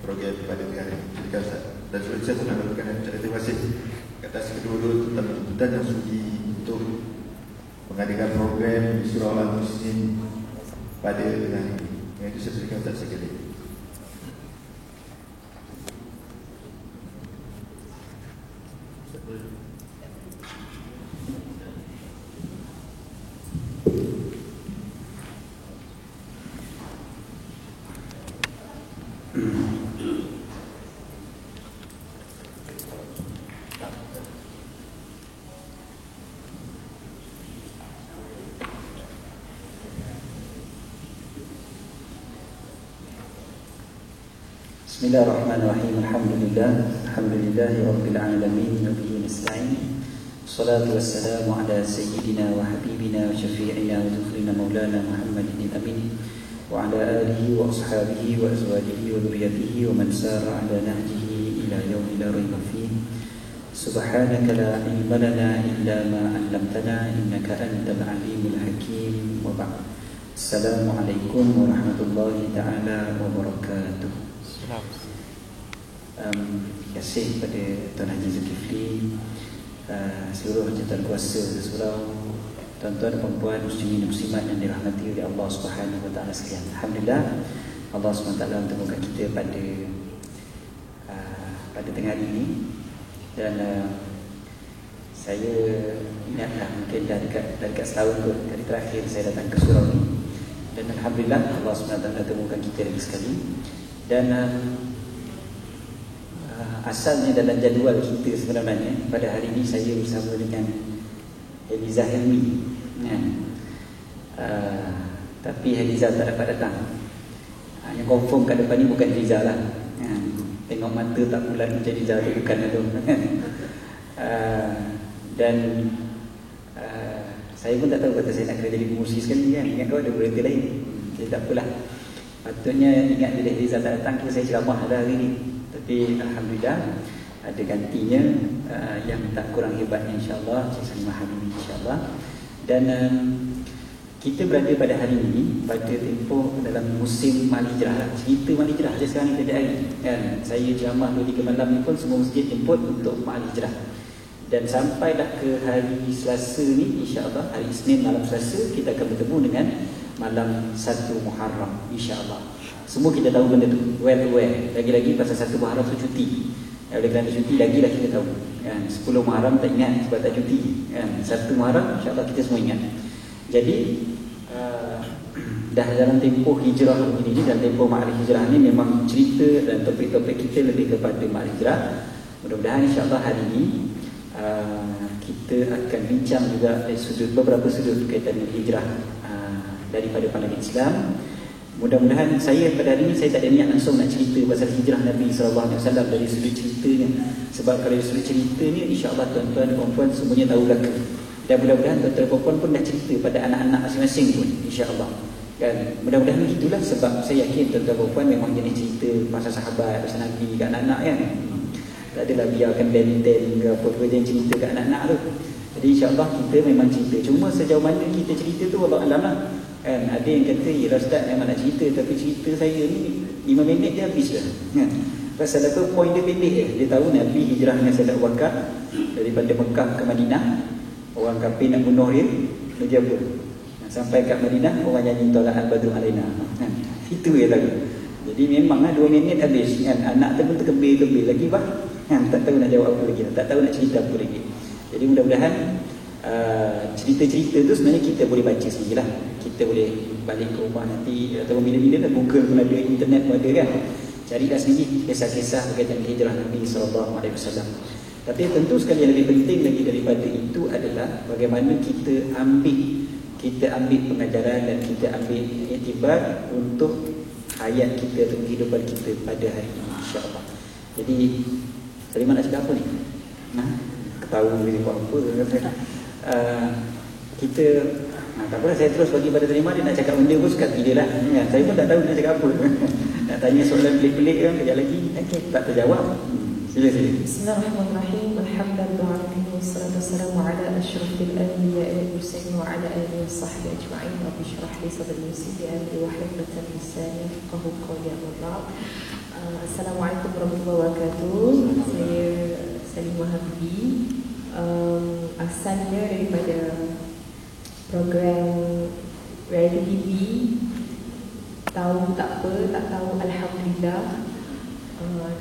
program pada hari ini. Dan saya pun mengucapkan terima kasih atas kedua-dua tuan yang sudi untuk mengadakan program di Surau Al-Muslim pada hari ini. Yang itu saya berikan tak sekali. Bismillahirrahmanirrahim. Alhamdulillahi rabbil alamin wa bihi nasta'in. Wassalatu wassalamu ala sayyidina wa habibina wa syafi'ina wa dhufrina maulana Muhammadin amin wa ala alihi wa ashabihi wa azwajihi wa dhurriyyatihi wa man sara ala nahjihi ila yaumil la raiba fihi. Subhanaka la ilma lana illa ma 'allamtana innaka antal alimul hakim. Wa ba'd. Assalamualaikum warahmatullahi taala wabarakatuh. Terima kasih kepada Tuan Haji Zulkifli, seluruh jawatan kuasa surau, tuan-tuan dan puan-puan muslimin dan muslimat yang dirahmati oleh Allah Subhanahu wa taala sekalian. Alhamdulillah Allah Subhanahu wa taala mempertemukan kita pada tengah hari ini. Dan saya ingatlah mungkin dah dekat setahun kot dari terakhir saya datang ke surau ini. Dan alhamdulillah Allah Subhanahu wa taala temukan kita lagi sekali. Dan asalnya dalam jadual kita sebenarnya pada hari ini saya bersama dengan Eliza Helmi, tapi Eliza tak dapat datang. Yang confirm kat depan ni bukan Eliza lah. Tengok mata tak bulat macam Eliza tu bukan tu. Dan saya pun tak tahu kata saya nak kena jadi pengurusi sekali kan. Ingat kau ada berita lain. Jadi tak apalah. Patutnya ingat bila Eliza tak datang kita saya ceramah dah hari ni. Tapi alhamdulillah ada gantinya yang tak kurang hebatnya insya-Allah, Cik Salimah Habibie insya-Allah. Dan kita berada pada hari ini pada tempoh dalam musim Mal Hijrah. Cerita Mal Hijrah je sekarang ni tiada hari kan. Saya ceramah 2-3 malam ni pun semua masjid jemput untuk Mal Hijrah. Dan sampailah ke hari Selasa ni insya-Allah, hari Isnin malam Selasa kita akan bertemu dengan malam 1 Muharram insya-Allah. Semua kita tahu benda tu, well aware. Lagi-lagi pasal 1 Muharram tu cuti. Oleh kerana cuti lagilah kita tahu kan. 10 Muharram tak ingat sebab tak cuti kan. 1 Muharram insya-Allah kita semua ingat. Jadi dah dalam tempoh hijrah ini, dalam tempoh Ma'rif Hijrah ni memang cerita dan topik-topik kita lebih kepada Ma'rif Hijrah. Mudah-mudahan insya-Allah hari ini kita akan bincang juga dari beberapa sudut berkaitan dengan hijrah daripada pandangan Islam. Mudah-mudahan saya pada hari ini saya tak ada niat langsung nak cerita pasal hijrah Nabi SAW dari sudut ceritanya. Sebab kalau dari sudut ceritanya insya-Allah tuan-tuan dan puan-puan semuanya tahu belaka. Dan mudah-mudahan tuan-tuan dan puan-puan pun dah cerita pada anak-anak masing-masing pun insya-Allah. Kan mudah-mudahan begitulah sebab saya yakin tuan-tuan dan puan-puan memang jenis cerita pasal sahabat, pasal Nabi kat anak-anak kan. Tak adalah biarkan benten ke apa-apa yang cerita kat anak-anak tu. Jadi insya-Allah kita memang cerita. Cuma sejauh mana kita cerita tu Allah alam lah. Kan ada yang kata ya Ustaz memang nak cerita tapi cerita saya ni 5 minit je habis dah. Kan. Pasal apa poin dia pendek je. Dia tahu Nabi hijrah dengan Sayyidina Abu Bakar daripada Mekah ke Madinah. Orang kafir nak bunuh dia apa? Sampai kat Madinah orang nyanyi tolak al-badru alaina. Kan. Itu dia tahu. Jadi memanglah 2 minit habis kan. Anak tu pun terkebir-kebir lagi bah. Kan tak tahu nak jawab apa lagi. Tak tahu nak cerita apa lagi. Jadi mudah-mudahan cerita-cerita tu sebenarnya kita boleh baca sendiri lah. Kita boleh balik ke rumah nanti atau bila-bila lah Google pun ada, internet pun ada kan. Carilah sendiri kisah-kisah berkaitan hijrah Nabi SAW. Tapi tentu sekali yang lebih penting lagi daripada itu adalah bagaimana kita ambil pengajaran dan kita ambil iktibar untuk hayat kita atau kehidupan kita pada hari ini insya-Allah. Jadi Salimah nak cakap apa ni? Ketawa dia buat apa kita tak apalah saya terus bagi pada Salimah dia nak cakap benda pun suka dia lah ya, saya pun tak tahu nak cakap apa. Nak tanya soalan pelik-pelik kan kejap lagi tak terjawab. Sila. Bismillahirrahmanirrahim. Alhamdulillah wassalatu wassalamu ala asyrafil anbiya'i wal mursalin wa ala alihi washabbihi ajma'in. Rabbi shrah li sadri wa yassir li amri wahlul 'uqdatam min lisani yafqahu qawli. Amma ba'd. Assalamualaikum warahmatullahi wabarakatuh. Saya Salimah Habibi. Asalnya daripada program reality TV. Tahu tak apa, tak tahu alhamdulillah.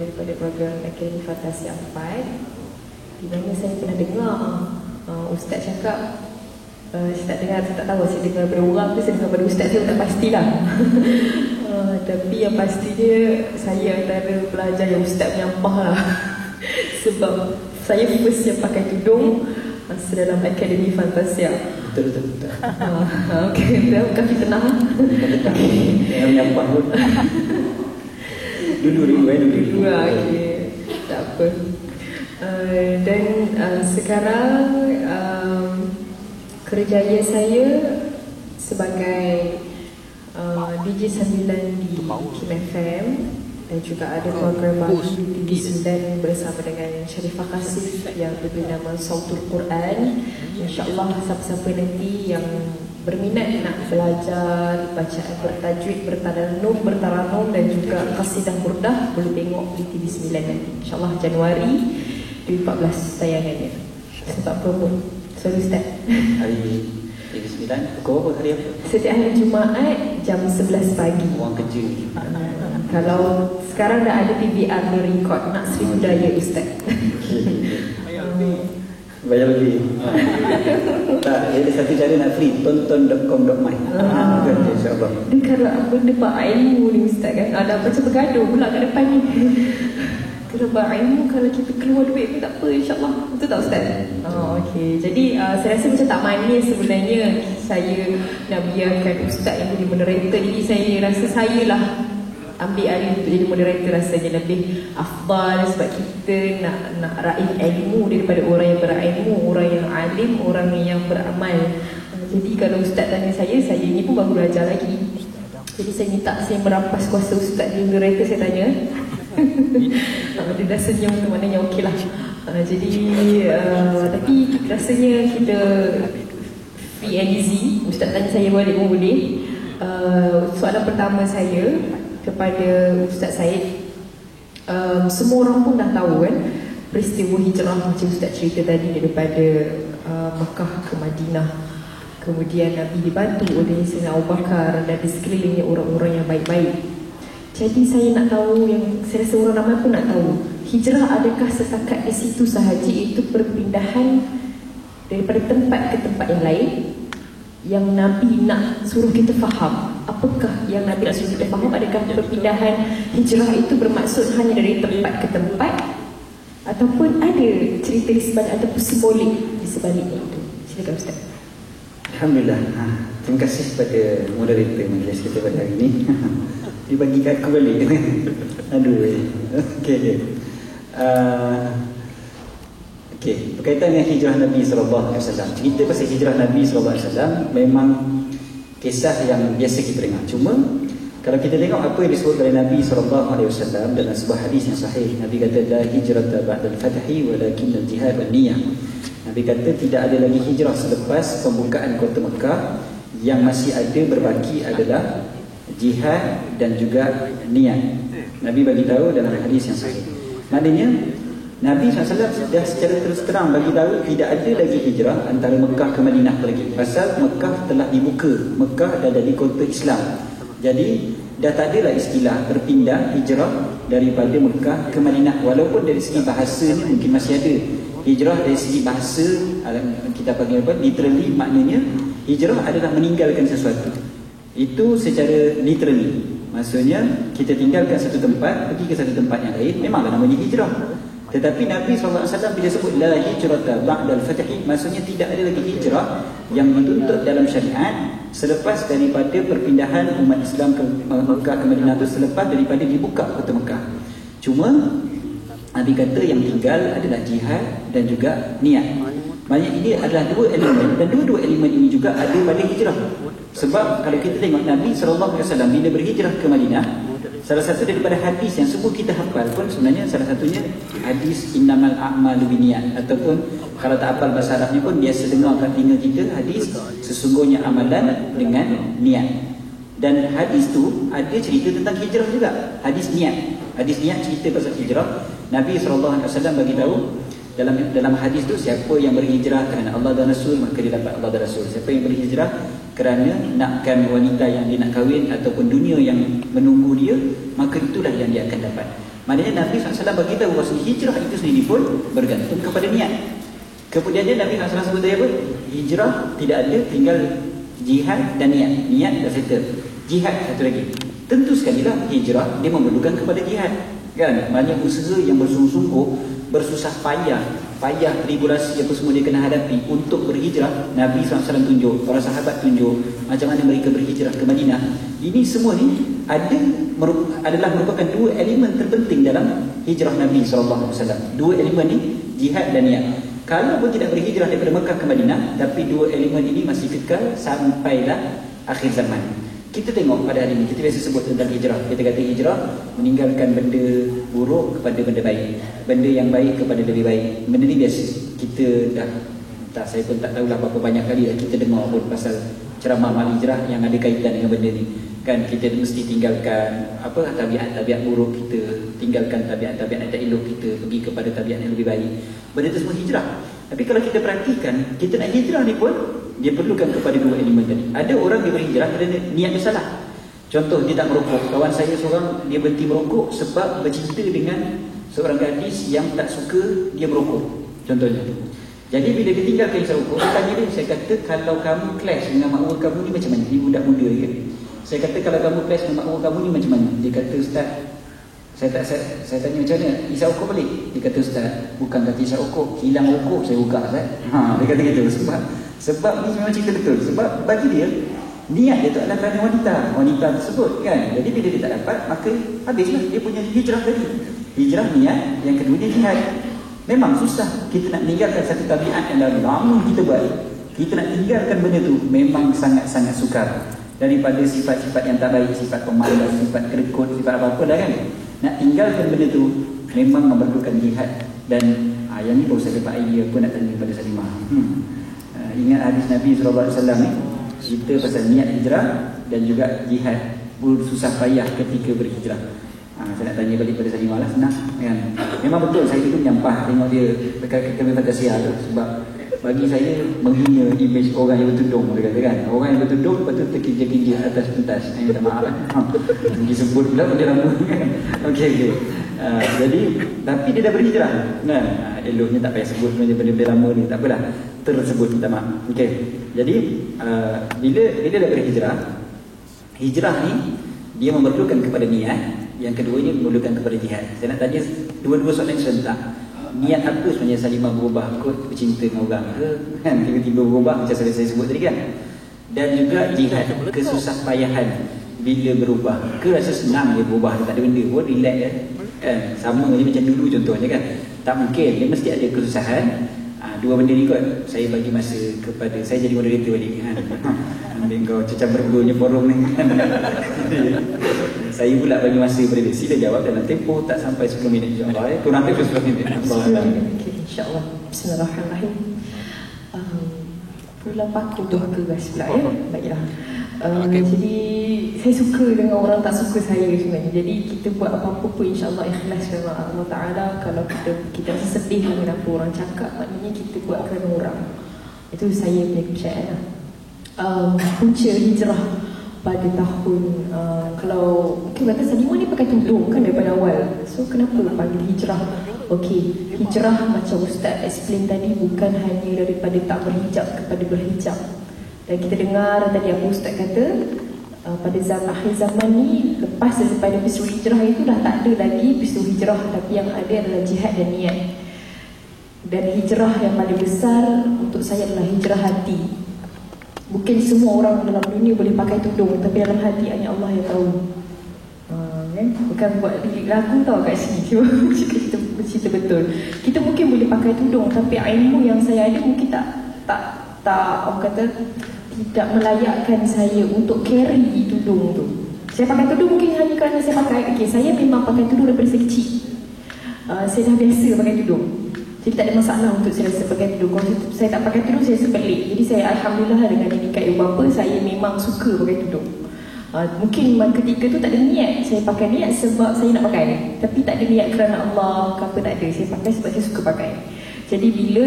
Daripada program Akademi Fantasia 4, di mana saya pernah dengar Ustaz cakap, saya tak dengar, saya tak tahu, saya dengar daripada orang ke saya dengar daripada Ustaz, saya tak pastilah. Tapi yang pastinya saya antara pelajar yang Ustaz menyampah lah. Sebab saya first yang pakai tudung masa dalam Akademi Fantasia. Betul. Okey, bukan fitnah. Yang menyampah pun. Dulu Okey, tak apa. Dan sekarang kerjaya saya sebagai DJ sambilan di Kim FM, dan juga ada program baru di TV9 bersama dengan Sharifah Kasif yang diberi nama Sautul Quran. InsyaAllah siapa-siapa nanti yang berminat nak belajar bacaan bertajwid, bertaranum dan juga qasidah burdah, boleh tengok di TV9 nanti. InsyaAllah Januari 2014 tayangannya. Sebab promo. Sorry Ustaz. Hari TV9, pukul apa hari apa? Setiap hari Jumaat jam 11 pagi. Orang kerja. Kalau sekarang dah ada PVR merekod nak Sri Budaya Ustaz. Bayar lebih. Tak, ada satu cara nak free, tonton.com.my. InsyaAllah. Dan kalau benda pak ilmu ni Ustaz kan, ada macam bergaduh pula kat depan ni. Kalau pak ilmu, kalau kita keluar duit pun tak apa, insyaAllah. Betul tak Ustaz? Okey. Jadi saya rasa macam tak manis sebenarnya saya nak biarkan Ustaz yang jadi moderator. Jadi saya rasa saya lah ambil alih untuk jadi moderator, rasanya lebih afdal sebab kita nak raih ilmu daripada orang yang berilmu, orang yang alim, orang yang beramal. Jadi kalau Ustaz tanya saya ni pun baru belajar lagi. Jadi saya minta saya merampas kuasa Ustaz jadi moderator, saya tanya. Dia dah senyum tu maknanya okey lah. Jadi tapi rasanya kita free and easy. Ustaz tanya saya balik pun boleh. Soalan pertama saya kepada Ustaz Said, semua orang pun dah tahu kan peristiwa hijrah macam Ustaz cerita tadi daripada Mekah ke Madinah. Kemudian Nabi dibantu oleh Sayyidina Abu Bakar dan di sekelilingnya orang-orang yang baik-baik. Jadi saya nak tahu, yang saya rasa orang ramai pun nak tahu, hijrah adakah setakat di situ sahaja, iaitu perpindahan daripada tempat ke tempat yang lain? Yang Nabi nak suruh kita faham, apakah yang Nabi nak suruh kita faham? Adakah perpindahan hijrah itu bermaksud hanya dari tempat ke tempat, ataupun ada cerita di sebalik ataupun simbolik di sebaliknya itu? Silakan Ustaz. Alhamdulillah. Terima kasih kepada moderator majlis kita pada hari ini. Dibagikan aku balik. Aduh. Okey. Okey, berkaitan dengan hijrah Nabi SAW. Cerita pasal hijrah Nabi SAW memang kisah yang biasa kita dengar. Cuma kalau kita tengok apa yang disebut oleh Nabi SAW dalam sebuah hadis yang sahih, Nabi kata la hijrata ba'dal fathi walakin al-jihad wan niyah. Nabi kata tidak ada lagi hijrah selepas pembukaan kota Mekah, yang masih ada berbaki adalah jihad dan juga niat. Nabi bagi tahu dalam hadis yang sahih. Maknanya Nabi SAW dah secara terus terang bagi tahu tidak ada lagi hijrah antara Mekah ke Madinah lagi. Pasal Mekah telah dibuka, Mekah dah jadi kota Islam. Jadi dah tak ada lah istilah berpindah hijrah daripada Mekah ke Madinah. Walaupun dari segi bahasa ni mungkin masih ada. Hijrah dari segi bahasa kita panggil apa? Literally maknanya hijrah adalah meninggalkan sesuatu. Itu secara literally. Maksudnya kita tinggalkan satu tempat pergi ke satu tempat yang lain, memanglah namanya hijrah. Tetapi Nabi SAW bila sebut la hijrata ba'dal fathi, maksudnya tidak ada lagi hijrah yang dituntut dalam syariat selepas daripada perpindahan umat Islam ke Mekah ke Madinah itu, selepas daripada dibuka kota Mekah. Cuma Nabi kata yang tinggal adalah jihad dan juga niat. Maksudnya ini adalah dua elemen, dan dua-dua elemen ini juga ada pada hijrah. Sebab kalau kita tengok Nabi SAW bila berhijrah ke Madinah, salah satu daripada hadis yang semua kita hafal pun sebenarnya salah satunya hadis innamal a'malu binniyat, ataupun kalau tak hafal bahasa Arabnya pun biasa dengar kat telinga kita hadis sesungguhnya amalan dengan niat. Dan hadis tu ada cerita tentang hijrah juga, hadis niat. Hadis niat cerita pasal hijrah. Nabi SAW bagi tahu dalam hadis tu, siapa yang berhijrah kerana Allah dan Rasul, maka dia dapat Allah dan Rasul. Siapa yang berhijrah kerana nakkan wanita yang dia nak kahwin ataupun dunia yang menunggu dia, maka itulah yang dia akan dapat. Maknanya Nabi SAW bagi tahu bahawa hijrah itu sendiri pun bergantung kepada niat. Kemudian Nabi SAW sebut apa? Hijrah tidak ada, tinggal jihad dan niat. Niat dah settle. Jihad satu lagi. Tentu sekali lah hijrah dia memerlukan kepada jihad, kan? Maknanya usaha yang bersungguh-sungguh, bersusah payah tribulasi apa semua dia kena hadapi untuk berhijrah. Nabi SAW tunjuk, para sahabat tunjuk macam mana mereka berhijrah ke Madinah. Ini semua ni adalah merupakan dua elemen terpenting dalam hijrah Nabi SAW. Dua elemen ni, jihad dan niat. Kalau pun tidak berhijrah daripada Mekah ke Madinah, tapi dua elemen ini masih kekal sampailah akhir zaman. Kita tengok pada hari ini, kita biasa sebut tentang hijrah. Kita kata hijrah meninggalkan benda buruk kepada benda baik, benda yang baik kepada lebih baik. Benda ni biasa. Kita saya pun tak tahulah berapa banyak kali dah kita dengar pun pasal ceramah mal hijrah yang ada kaitan dengan benda ni. Kan kita mesti tinggalkan tabiat-tabiat buruk kita, tinggalkan tabiat-tabiat yang tak elok kita, pergi kepada tabiat yang lebih baik. Benda tu semua hijrah. Tapi kalau kita perhatikan, kita nak hijrah ni pun dia perlukan kepada dua elemen tadi. Ada orang dia berhijrah kerana niat dia salah. Contoh, dia tak merokok. Kawan saya seorang, dia berhenti merokok sebab bercinta dengan seorang gadis yang tak suka dia merokok, contohnya. Jadi bila dia tinggalkan isap rokok, saya tanya dia, saya kata, kalau kamu clash dengan makmur kamu ni macam mana? Dia budak muda dia. Saya kata, kalau kamu clash dengan makmur kamu ni macam mana? Dia kata, Ustaz, saya tanya macam mana? Isap rokok balik? Dia kata, Ustaz, bukan kata isap rokok, hilang rokok saya buka, Ustaz. Dia kata gitu. Sebab ni memang cerita betul. Sebab bagi dia, niat dia tak adalah kerana wanita tersebut, kan? Jadi bila dia tak dapat, maka habislah dia punya hijrah tadi. Hijrah niat, yang kedua dia jihad. Memang susah kita nak meninggalkan satu tabiat yang dah lama kita buat. Kita nak tinggalkan benda tu memang sangat-sangat sukar. Daripada sifat-sifat yang tak baik, sifat pemalas, sifat kerekut, sifat apa-apa dah, kan? Nak tinggalkan benda tu memang memerlukan jihad. Dan yang ni baru saya dapat idea apa nak tanya kepada Salimah. Ingat hadis Nabi SAW ni, cerita pasal niat hijrah dan juga jihad, bersusah payah ketika berhijrah. Saya nak tanya balik pada Salimah lah, senang, kan? Memang betul saya itu menyampah tengok dia dekat kami Fantasia tu. Sebab bagi saya menghina image orang yang bertudung, dia kata, kan? Orang yang bertudung lepas tu terkinja-kinja atas pentas. Minta maaf lah. Disebut pula benda lama, kan? Okey. Jadi, tapi dia dah berhijrah, kan? Eloknya tak payah sebut benda-benda lama ni, tak apalah, tersebut, minta maaf. Okey. Jadi, bila dah berhijrah, hijrah ni dia memerlukan kepada niat, yang keduanya memerlukan kepada jihad. Saya nak tanya dua-dua soalan yang serentak. Niat apa sebenarnya Salimah berubah kot bercinta dengan orang ke, kan? Tiba-tiba berubah macam saya sebut tadi, kan? Dan juga jihad, kesusah payahan bila berubah. Ke rasa senang dia berubah, dia tak ada benda pun, relax, kan? Sama je macam dulu contohnya, kan? Tak mungkin, dia mesti ada kesusahan. Dua benda ni kot, saya bagi masa kepada, saya jadi moderator balik, kan? Ambil kau cecah bergulnya forum ni, kan? Saya pula bagi masa kepada dia. Sila jawab dalam tempoh tak sampai 10 minit, insyaAllah. Kurang lebih 10 minit. Okay, insyaAllah. Bismillahirrahmanirrahim. Pula paku tu keras pula, ya? Baiklah. Jadi saya suka dengan orang tak suka saya sebenarnya. Jadi kita buat apa-apa pun insyaAllah ikhlas kerana Allah Ta'ala. Kalau kita rasa sedih dengan apa orang cakap, maknanya kita buat kerana orang. Itu saya punya kepercayaan. Punca hijrah pada tahun kalau kata Salimah ni pakai tudung kan daripada awal. So kenapa panggil hijrah? Okey, hijrah macam Ustaz explain tadi bukan hanya daripada tak berhijab kepada berhijab. Dan kita dengar tadi apa Ustaz kata, pada akhir zaman ni, lepas daripada peristiwa hijrah itu dah tak ada lagi peristiwa hijrah, tapi yang ada adalah jihad dan niat. Dan hijrah yang paling besar untuk saya adalah hijrah hati. Mungkin semua orang dalam dunia boleh pakai tudung, tapi dalam hati hanya Allah yang tahu. Bukan buat lagu tau kat sini. Kita bercerita betul. Kita mungkin boleh pakai tudung, tapi ilmu yang saya ada mungkin tak orang kata tidak melayakkan saya untuk carry tudung tu. Saya pakai tudung mungkin hanya kerana saya pakai. Okay, saya memang pakai tudung daripada saya kecil. Saya dah biasa pakai tudung. Jadi tak ada masalah untuk saya rasa pakai tudung. Kalau saya tak pakai tudung, saya rasa pelik. Jadi saya Alhamdulillah dengan didikat ibu bapa, saya memang suka pakai tudung. Mungkin ketika tu tak ada niat. Saya pakai niat sebab saya nak pakai, tapi tak ada niat kerana Allah ke apa, tak ada. Saya pakai sebab saya suka pakai. Jadi bila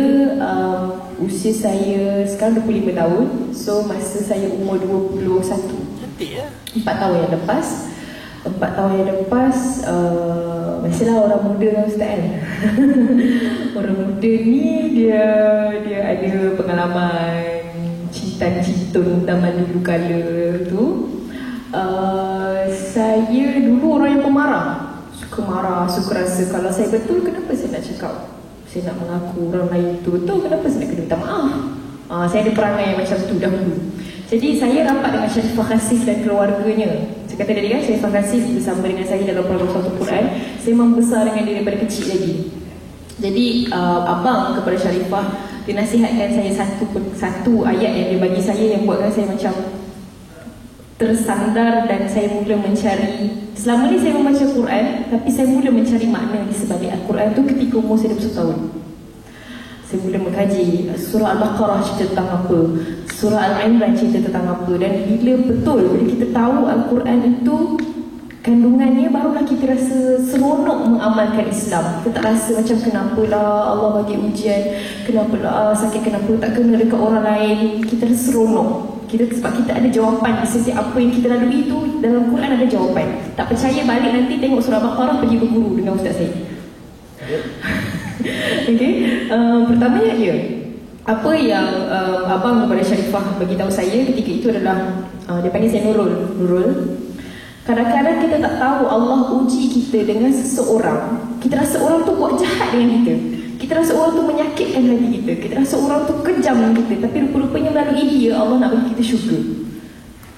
usia saya sekarang 25 tahun, so masa saya umur 21, 4 tahun yang lepas, 4 tahun yang lepas, mestilah orang muda kan Ustaz kan. Orang muda ni dia ada pengalaman cinta-cintun zaman dulu kala tu. Saya dulu orang yang pemarah, suka marah, suka rasa kalau saya betul, kenapa saya nak cakap, saya nak mengaku orang lain tu betul, kenapa saya nak kena minta maaf. Saya ada perangai yang macam tu dahulu. Jadi saya rapat dengan Sharifah Khasif dan keluarganya. Saya kata tadi kan, Sharifah Khasif bersama dengan saya dalam program Satu Quran. Saya membesar dengan dia daripada kecil lagi. Jadi abang kepada Sharifah, dia nasihatkan saya satu ayat yang dia bagi saya, yang buatkan saya macam tersandar dan saya mula mencari. Selama ni saya membaca Quran, tapi saya mula mencari makna di sebalik Al-Quran tu ketika umur saya 21 tahun. Saya mula mengkaji surah Al-Baqarah cerita tentang apa, surah Al-Imran cerita tentang apa. Dan bila kita tahu Al-Quran itu kandungannya, barulah kita rasa seronok mengamalkan Islam. Kita tak rasa macam kenapalah Allah bagi ujian, kenapalah sakit, kenapa tak kena dekat orang lain. Kita rasa seronok. Sebab kita ada jawapan di setiap apa yang kita lalui itu. Dalam Quran ada jawapan. Tak percaya, balik nanti tengok surah Al-Baqarah, pergi berguru dengan ustaz saya. Okay. Pertamanya apa yang abang kepada Sharifah bagi tahu saya ketika itu adalah, dia panggil saya Nurul. Kadang-kadang kita tak tahu Allah uji kita dengan seseorang. Kita rasa orang tu buat jahat dengan kita, kita rasa orang tu menyakitkan hati kita, kita rasa orang tu kejam dengan kita, tapi rupa-rupanya melalui dia Allah nak bagi kita syurga.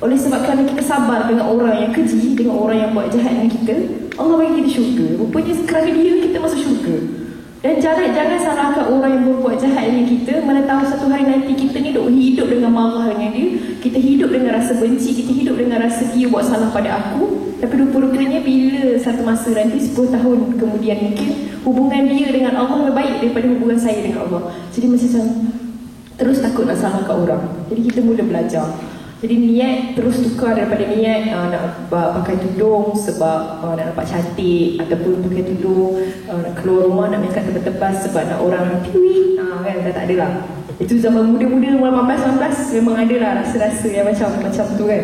Oleh sebab kerana kita sabar dengan orang yang keji, dengan orang yang buat jahat dengan kita, Allah bagi kita syurga. Rupanya kerana dia kita masuk syurga. Dan jangan salahkan orang yang berbuat jahat dengan kita. Mana tahu satu hari nanti kita ni hidup dengan marah dengan dia, kita hidup dengan rasa benci, kita hidup dengan rasa dia buat salah pada aku. Tapi rupa-rupanya bila satu masa nanti 10 tahun kemudian mungkin hubungan dia dengan Allah lebih baik daripada hubungan saya dengan Allah. Jadi macam terus takut nak salahkan orang. Jadi kita mula belajar. Jadi niat terus tukar daripada niat nak pakai tudung sebab nak nampak cantik, ataupun pakai tudung nak keluar rumah, nak make up tebas-tebas sebab nak orang tiwi, kan dah tak ada lah. Itu zaman muda-muda umur 18-19 memang ada lah rasa-rasa yang macam tu kan.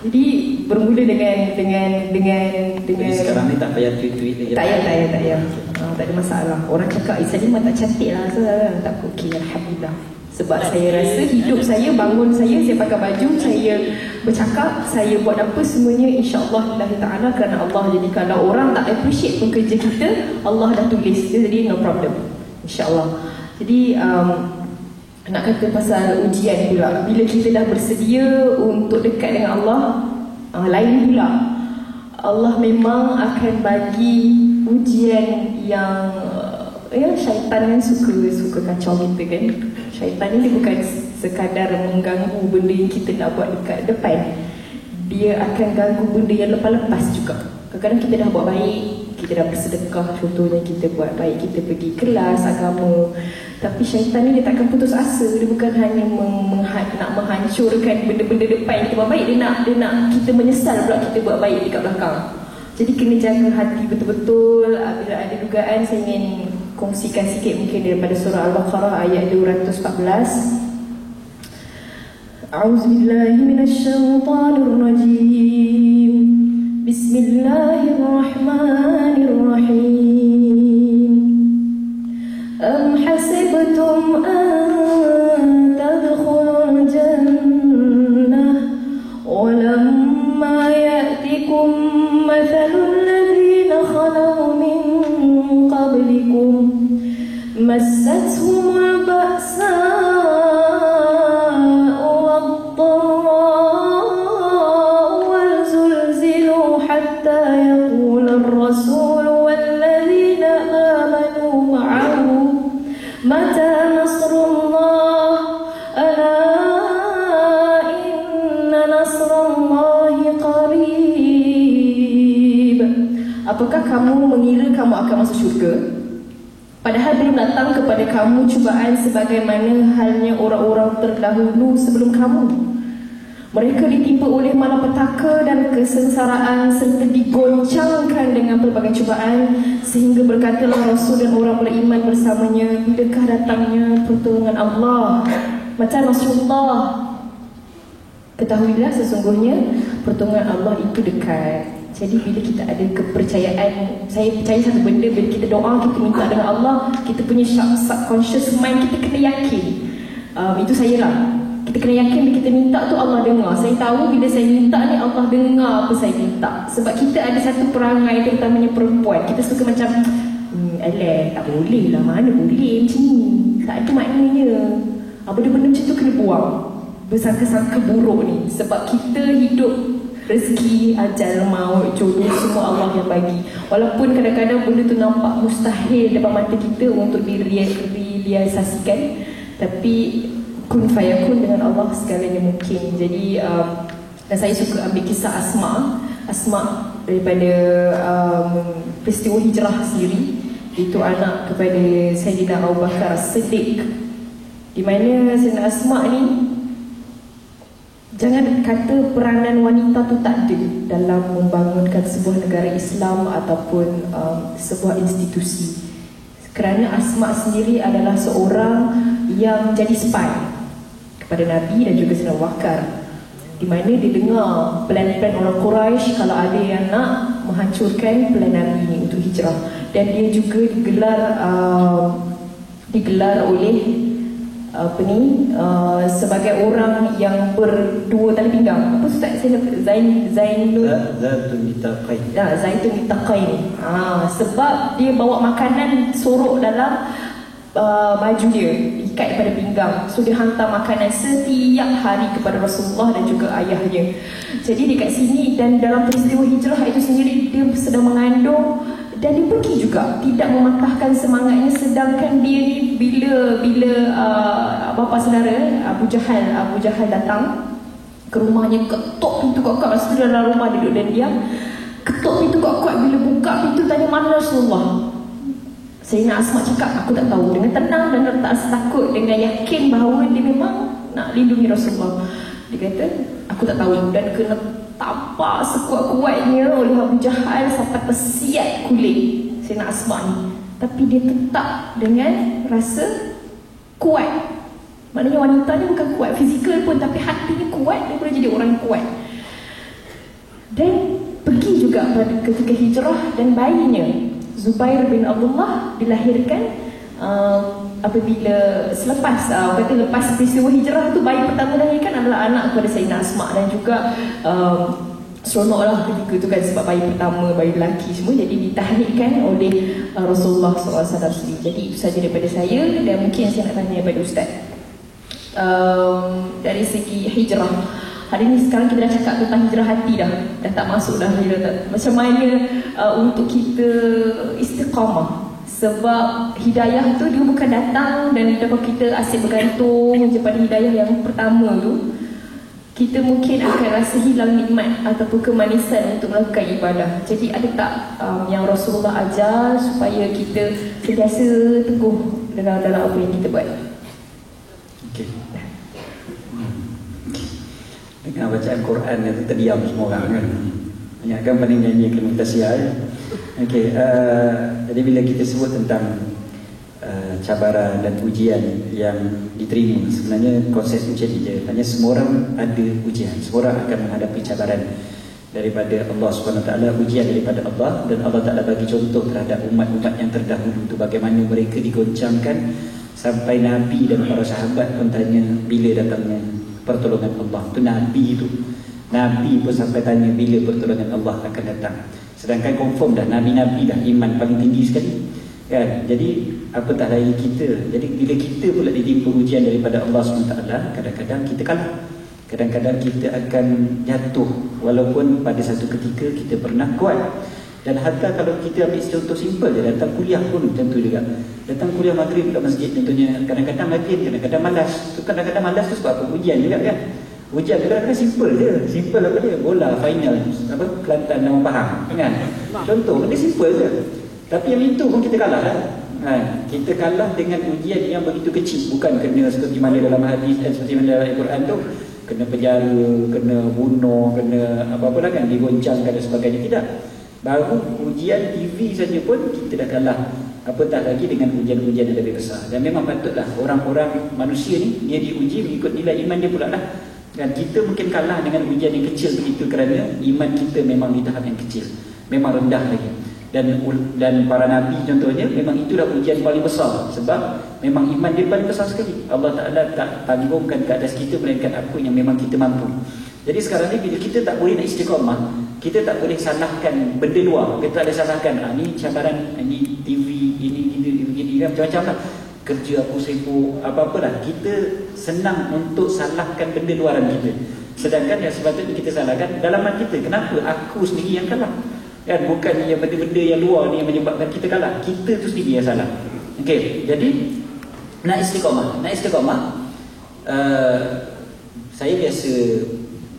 Jadi bermula dengan sekarang ni tak payah tweet je. Tak payah. Tak ada masalah. Orang cakap Salimah tak cantik lah, tak okey, alhamdulillah. Sebab saya rasa hidup saya, bangun saya pakai baju, saya bercakap, saya buat apa, semuanya insya-Allah lillahi ta'ala kerana Allah. Jadi kalau orang tak appreciate pun kerja kita, Allah dah tulis, jadi no problem, insya-Allah. Jadi nak kata pasal ujian pula, bila kita dah bersedia untuk dekat dengan Allah, lain pula. Allah memang akan bagi ujian yang syaitan kan suka kacau kita kan. Syaitan ni dia bukan sekadar mengganggu benda yang kita nak buat dekat depan, dia akan ganggu benda yang lepas-lepas juga. Kadang-kadang kita dah buat baik, kita dah bersedekah, contohnya kita buat baik, kita pergi kelas agama, tapi syaitan ni dia takkan putus asa. Dia bukan hanya nak menghancurkan benda-benda depan yang kita buat baik, dia nak kita menyesal pula kita buat baik dekat belakang. Jadi kena jaga hati betul-betul. Bila ada dugaan, saya ingin kongsikan sikit mungkin daripada surah Al-Baqarah ayat 214. A'udzubillahi minasyaitonirrajim. Bismillahirrahmanirrahim. Am hasibtum an tadkhulul jannah wa lamma ya'tikum mathalul ladzina khalau min qablikum massathumul ba'sa'u wad-dharra'u wal zulzilu hatta yaqula ar-rasulu wal ladzina amanu ma'ahu mata nasrullah ala inna nasrallahi qarib. Apakah kamu mengira kamu akan masuk syurga padahal belum datang kepada kamu cubaan sebagaimana halnya orang-orang terdahulu sebelum kamu? Mereka ditimpa oleh malapetaka dan kesengsaraan serta digoncangkan dengan pelbagai cubaan, sehingga berkatalah Rasul dan orang beriman bersamanya, bilakah datangnya pertolongan Allah? Macam Rasulullah, ketahuilah sesungguhnya pertolongan Allah itu dekat. Jadi bila kita ada kepercayaan, saya percaya satu benda, bila kita doa, kita minta dengan Allah, kita punya subconscious mind kita kena yakin. Itu saya lah. Kita kena yakin bila kita minta tu Allah dengar. Saya tahu bila saya minta ni Allah dengar apa saya minta. Sebab kita ada satu perangai, terutamanya perempuan, kita suka macam alah, tak boleh lah, mana boleh macam ni, tak ada maknanya. Benda-benda macam tu kena buang, bersangka-sangka buruk ni. Sebab kita hidup, rezeki, ajal, maut, jodoh, semua Allah yang bagi. Walaupun kadang-kadang benda tu nampak mustahil depan mata kita untuk direalisasikan, tapi kun fayakun, dengan Allah segalanya mungkin. Jadi dan saya suka ambil kisah Asma daripada peristiwa hijrah sendiri. Itu anak kepada Sayyidina Abu Bakar As-Siddiq, di mana Sayyidina Asma ni, jangan kata peranan wanita tu tak ada dalam membangunkan sebuah negara Islam ataupun sebuah institusi. Kerana Asma sendiri adalah seorang yang jadi spy kepada Nabi dan juga Sayyidina Abu Bakar, di mana dia dengar plan-plan orang Quraisy kalau ada yang nak menghancurkan plan Nabi ni untuk hijrah. Dan dia juga digelar oleh sebagai orang yang berdua tali pinggang. Apa Ustaz? Zaitun Nitaqain. Sebab dia bawa makanan sorok dalam baju dia, ikat pada pinggang. So dia hantar makanan setiap hari kepada Rasulullah dan juga ayahnya. Jadi dekat sini, dan dalam peristiwa hijrah itu sendiri, dia sedang mengandung dan dia pergi juga, tidak mematahkan semangatnya. Sedangkan dia ni bila bapa saudara Abu Jahal datang ke rumahnya, ketuk pintu kuat-kuat. Masa tu dalam rumah duduk dan diam, ketuk pintu kuat-kuat. Bila buka pintu, tanya mana Rasulullah. Sayyidina Asma cakap, aku tak tahu, dengan tenang dan tak rasa takut, dengan yakin bahawa dia memang nak lindungi Rasulullah. Dia kata, aku tak tahu. Dan kena tapak sekuat-kuatnya oleh Abu Jahal sampai tersiat kulit Sayyidina Asma ni. Tapi dia tetap dengan rasa kuat. Maknanya wanita ni bukan kuat fizikal pun, tapi hatinya kuat. Dia boleh jadi orang kuat. Dan pergi juga pada ketika hijrah, dan bayinya Zubair bin Abdullah dilahirkan apabila lepas peristiwa hijrah tu. Bayi pertama dilahirkan adalah anak kepada Sayyidina Asma, dan juga seronoklah ketika tu kan, sebab bayi pertama, bayi lelaki semua, jadi ditahnikkan oleh Rasulullah SAW sendiri. Jadi itu saja daripada saya, dan mungkin saya nak tanya kepada Ustaz dari segi hijrah. Hari ni sekarang kita dah cakap tentang hijrah hati dah tak masuk dah hijrah. Macam mana untuk kita istiqamah? Sebab hidayah tu dia bukan datang dan kalau kita asyik bergantung pada hidayah yang pertama tu, kita mungkin akan rasa hilang nikmat ataupun kemanisan untuk melakukan ibadah. Jadi ada tak yang Rasulullah ajar supaya kita sentiasa teguh dalam apa yang kita buat? Okey. Dengan bacaan Quran itu terdiam semua orang kan. Banyakkan pandai nyanyi kena tasiyah. Okey, jadi bila kita sebut tentang cabaran dan ujian yang diterima, sebenarnya konsep ujian je. Hanya semua orang ada ujian. Semua orang akan menghadapi cabaran daripada Allah SWT, ujian daripada Allah. Dan Allah Ta'ala bagi contoh terhadap umat-umat yang terdahulu tu, bagaimana mereka digoncangkan, sampai Nabi dan para sahabat pun tanya bila datangnya pertolongan Allah. Tu Nabi pun sampai tanya bila pertolongan Allah akan datang. Sedangkan confirm dah, Nabi-Nabi dah iman paling tinggi sekali kan. Jadi apatah lagi kita. Jadi bila kita pula ditimpa ujian daripada Allah SWT, kadang-kadang kita kalah, kadang-kadang kita akan jatuh, walaupun pada satu ketika kita pernah kuat. Dan hatta kalau kita ambil contoh simple je, datang kuliah pun macam tu juga. Datang kuliah maghrib dekat masjid contohnya, kadang-kadang rajin, kadang-kadang malas. Kadang-kadang malas tu sebab apa? Ujian juga kan. Ujian tu kadang-kadang simple je. Simple apa dia? Bola final Kelantan Nama Pahang kan. Contoh, dia simple je. Tapi yang itu pun kita kalah kan. Kita kalah dengan ujian yang begitu kecil. Bukan kena seperti mana dalam hadis dan seperti mana dalam Al-Quran tu. kena penjara, kena bunuh, kena apa-apa lah kan, digoncangkan dan sebagainya. Tidak. Baru ujian TV saja pun kita dah kalah, apatah lagi dengan ujian-ujian yang lebih besar. Dan memang patutlah orang-orang manusia ni dia diuji mengikut nilai iman dia pula lah. Dan kita mungkin kalah dengan ujian yang kecil begitu kerana iman kita memang di tahap yang kecil, memang rendah lagi. Dan para nabi contohnya memang itulah ujian paling besar, sebab memang iman dia paling besar sekali. Allah Ta'ala tak tanggungkan ke atas kita melainkan apa yang memang kita mampu. Jadi sekarang ni bila kita tak boleh nak istiqamah, kita tak boleh salahkan benda luar. Kita tak boleh salahkan ni cabaran, ni TV, ini macam-macam lah, kerja aku sibuk, apa-apalah. Kita senang untuk salahkan benda luaran kita, sedangkan yang sepatutnya kita salahkan dalaman kita. Kenapa aku sendiri yang kalah? Kan, bukan yang benda-benda yang luar ni yang menyebabkan kita kalah. Kita tu sendiri yang salah. Okey, jadi nak istiqamah. Saya biasa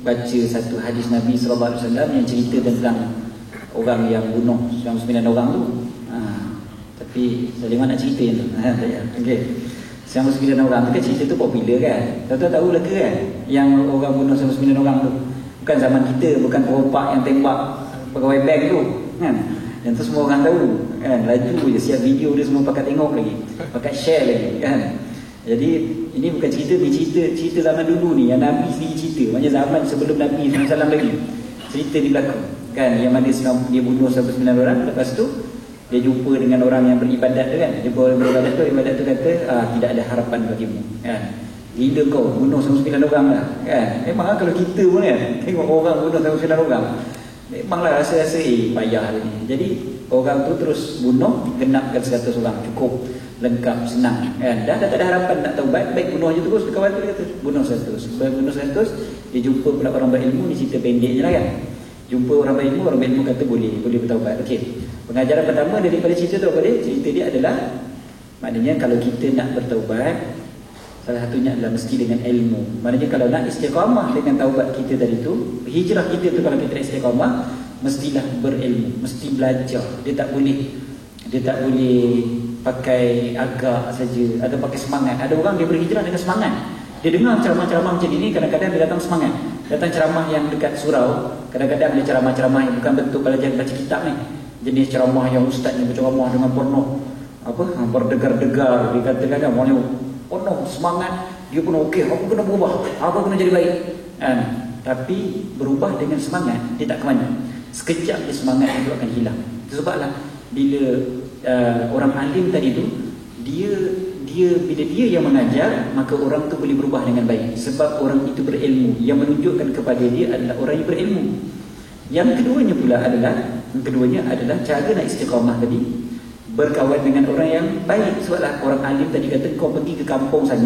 baca satu hadis Nabi SAW yang cerita tentang orang yang bunuh 99 orang tu. Tapi Salimah nak cerita yang tu. Okey. 99 orang tu kan, cerita tu popular kan. Tahu lah ke kan, yang orang bunuh 99 orang tu. Bukan zaman kita, bukan perompak yang tembak pegawai bank tu kan. Yang tu semua orang tahu kan, laju je, siap video dia semua pakai tengok lagi, pakai share lagi kan. Jadi ini bukan cerita ni, cerita zaman dulu ni yang Nabi sendiri cerita. Maksudnya zaman sebelum Nabi SAW lagi cerita ni berlaku kan, yang mana dia bunuh 99 orang. Lepas tu dia jumpa dengan orang yang beribadat tu kan. Jumpa orang beribadat tu kata, tidak ada harapan bagimu kan. Gila kau, bunuh 99 orang lah kan. Memang kalau kita pun kan, tengok orang bunuh 99 orang, memanglah rasa-rasa payah ni. Jadi orang tu terus bunuh, genapkan 100 orang, cukup, lengkap, senang kan. Dah tak ada harapan nak taubat, baik bunuh je terus. Kawan tu kata bunuh 100. Bunuh 100, dia jumpa pula orang berilmu. Ni cerita pendeknya lah kan. Jumpa orang berilmu kata boleh bertaubat. Okey, pengajaran pertama daripada cerita tu apa dia? Cerita dia adalah, maknanya kalau kita nak bertaubat, salah satunya adalah mesti dengan ilmu. Maknanya kalau nak istiqamah dengan taubat kita tadi tu, hijrah kita tu, kalau kita nak istiqamah, mestilah berilmu, mesti belajar. Dia tak boleh pakai agak saja atau pakai semangat. Ada orang dia berhijrah dengan semangat. Dia dengar ceramah-ceramah macam ini, kadang-kadang dia datang semangat. Datang ceramah yang dekat surau, kadang-kadang dia ceramah-ceramah yang bukan bentuk belajar baca kitab ni. Jenis ceramah yang ustaznya berceramah dengan penuh berdegar-degar, dikatakan maknanya penuh semangat. Dia pun okey, aku kena berubah, aku kena jadi baik kan? Tapi berubah dengan semangat dia tak ke mana. Sekejap dia semangat itu akan hilang. Itu sebablah bila orang alim tadi tu, bila dia yang mengajar, maka orang tu boleh berubah dengan baik, sebab orang itu berilmu. Yang menunjukkan kepada dia adalah orang yang berilmu. Yang keduanya adalah cara nak istiqamah tadi, berkawan dengan orang yang baik. Sebablah orang alim tadi kata, kau pergi ke kampung sana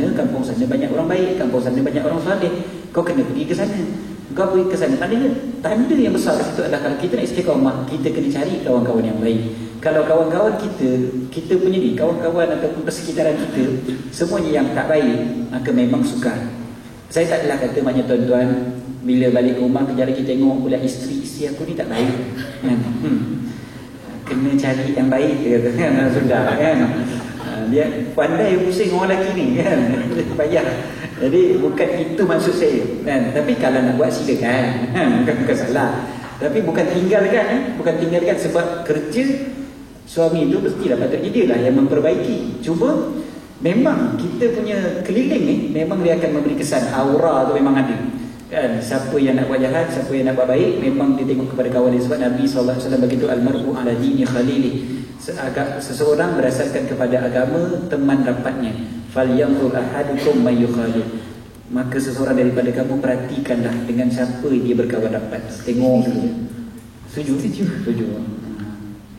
banyak orang baik, kampung sana banyak orang saleh, kau kena pergi ke sana. Kau pergi ke sana, tanda yang besar itu adalah kalau kita nak istiqamah, kita kena cari kawan-kawan yang baik. Kalau kawan-kawan kita punya ni, kawan-kawan ataupun persekitaran kita semuanya yang tak baik, maka memang sukar. Saya tak adalah kata maknanya tuan-tuan bila balik rumah kejap lagi tengok pula isteri aku ni tak baik kan? Kena cari yang baik, dia kata kan, sudah kan. Dia pandai pusing orang lelaki ni kan, payah. Jadi bukan itu maksud saya kan. Tapi kalau nak buat silakan kan, bukan salah. Tapi bukan tinggalkan sebab kerja suami itu mestilah patutnya dia lah yang memperbaiki. Cuma memang kita punya keliling ni memang dia akan memberi kesan, aura tu memang ada kan. Siapa yang nak buat jahat, siapa yang nak buat baik, memang dia tengok kepada kawan dia. Sebab Nabi SAW begitu, almar'u ala dini khalili, seseorang berdasarkan kepada agama teman rapatnya. Falyanzur ahadukum may yukhalil, maka seseorang daripada kamu perhatikanlah dengan siapa dia berkawan rapat. Tengok dulu. Setuju.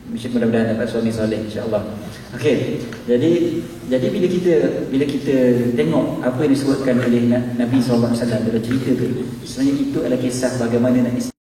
Mudah-mudahan dapat suami soleh insya-Allah. Okey. Jadi bila kita tengok apa yang disebutkan oleh Nabi SAW dalam cerita tu, sebenarnya itu adalah kisah bagaimana nak